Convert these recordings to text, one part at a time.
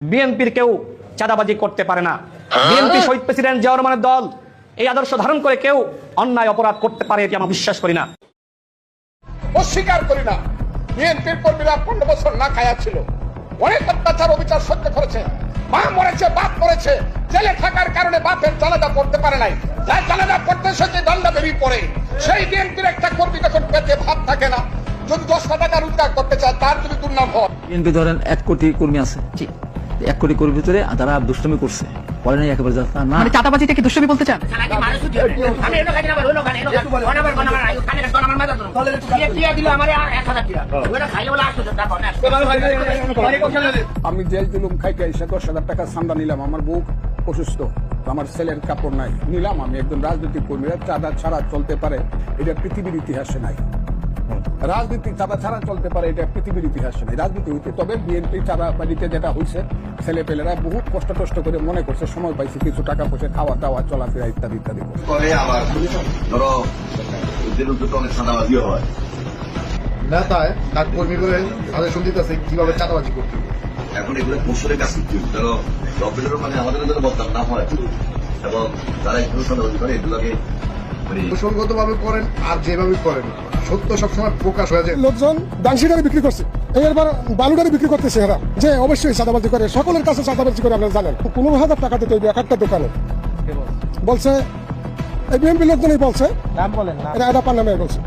বিএনপির কেউ চাঁদাবাজি করতে পারে না। বিএনপি শহীদ প্রেসিডেন্ট জিয়াউর রহমানের দল এই আদর্শ ধারণ করে কেউ অন্যায় অপরাধ করতে পারে এটি আমরা বিশ্বাস করি না। অস্বীকার করি না। বিএনপির কর্মীরা 15 বছর না খায়া ছিল, অনেক অত্যাচার অবিচার সহ্য করেছে, মা মরেছে, বাপ মরেছে, জেলে থাকার কারণে বাপের জানাজা পড়তে পারে নাই, যার জানাজা পড়তে সে দণ্ডা বেরিয়ে পড়ে। সেই বিএনপির একটা কর্মী যখন পেটে ভাত থাকে না, যদি 10 টাকা রোজগার করতে চায়, তার যদি দুর্নাম হয়। বিএনপি ধরেন 1 কোটি কর্মী আছে, 1 কোটি কর্মীর ভিতরে যারা দুষ্টমি করছে পরে নাই একেবারে তা না, মানে চাঁদাবাজিটা কি দুষ্টমি বলতে চান? আমি জেল জুলুম খাইতে এসে 10,000 টাকা চাঁদা নিলাম, আমার বউ অসুস্থ, আমার ছেলের কাপড় নাই, নিলাম। আমি একজন রাজনৈতিক কর্মীরা চাঁদা ছাড়া চলতে পারে এটা পৃথিবীর ইতিহাসে নাই। রাজনীতি চাঁদা ছাড়া চলতে পারে এটা পৃথিবীর ইতিহাসে নাই রাজনীতি হইতে। তবে বিএনপি চাঁদাবাজিতে যেটা হয়েছে, ছেলে পেলেরা বহু কষ্ট করে মনে করছে, সময় পাইছে, কিছু টাকা পয়সা খাওয়া দাওয়া চলাফেরা ইত্যাদি ইত্যাদি পরে আবার ধরো অনেক চাঁদাবাজিও হয়। নেতায় তার কর্মী করে আদেশন দিতেছে কিভাবে চাঁদাবাজি করতে হবে। এখন এগুলো কৌশলের কাজ করতে হবে, ধরো লকডাউনের মানে আমাদের জন্য বদনাম না হয় এবং তারা একটু চাঁদাবাজি করে এগুলোকে কৌশলগত ভাবে করেন আর যেভাবে করেন সত্য সবসময় প্রকাশ হয়ে যায়। লোকজন ডাংশিটারে বিক্রি করছে, এবার বালুটারে বিক্রি করতেছে এরা, যে অবশ্যই চাঁদাবাজি করে, সকলের কাছে চাঁদাবাজি করে আপনারা জানেন। 15,000 টাকা দিতে হইবে এক একটা দোকানে, বলছে এই বিএনপি লোকজনই বলছে, এটা পার নামে বলছে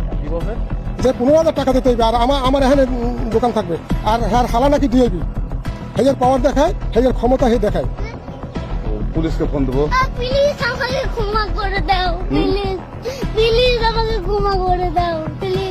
যে 15,000 টাকা দিতে হইবে, আর আমার এখানে দোকান থাকবে, আর হ্যাঁ হালা নাকি দিয়ে দিবি, হেজের পাওয়ার দেখায়, হেজের ক্ষমতা হে দেখায়। পুলিশকে ফোন দেবো। প্লিজ আমাকে ক্ষমা করে দাও, প্লিজ প্লিজ আমাকে ক্ষমা করে দাও, প্লিজ।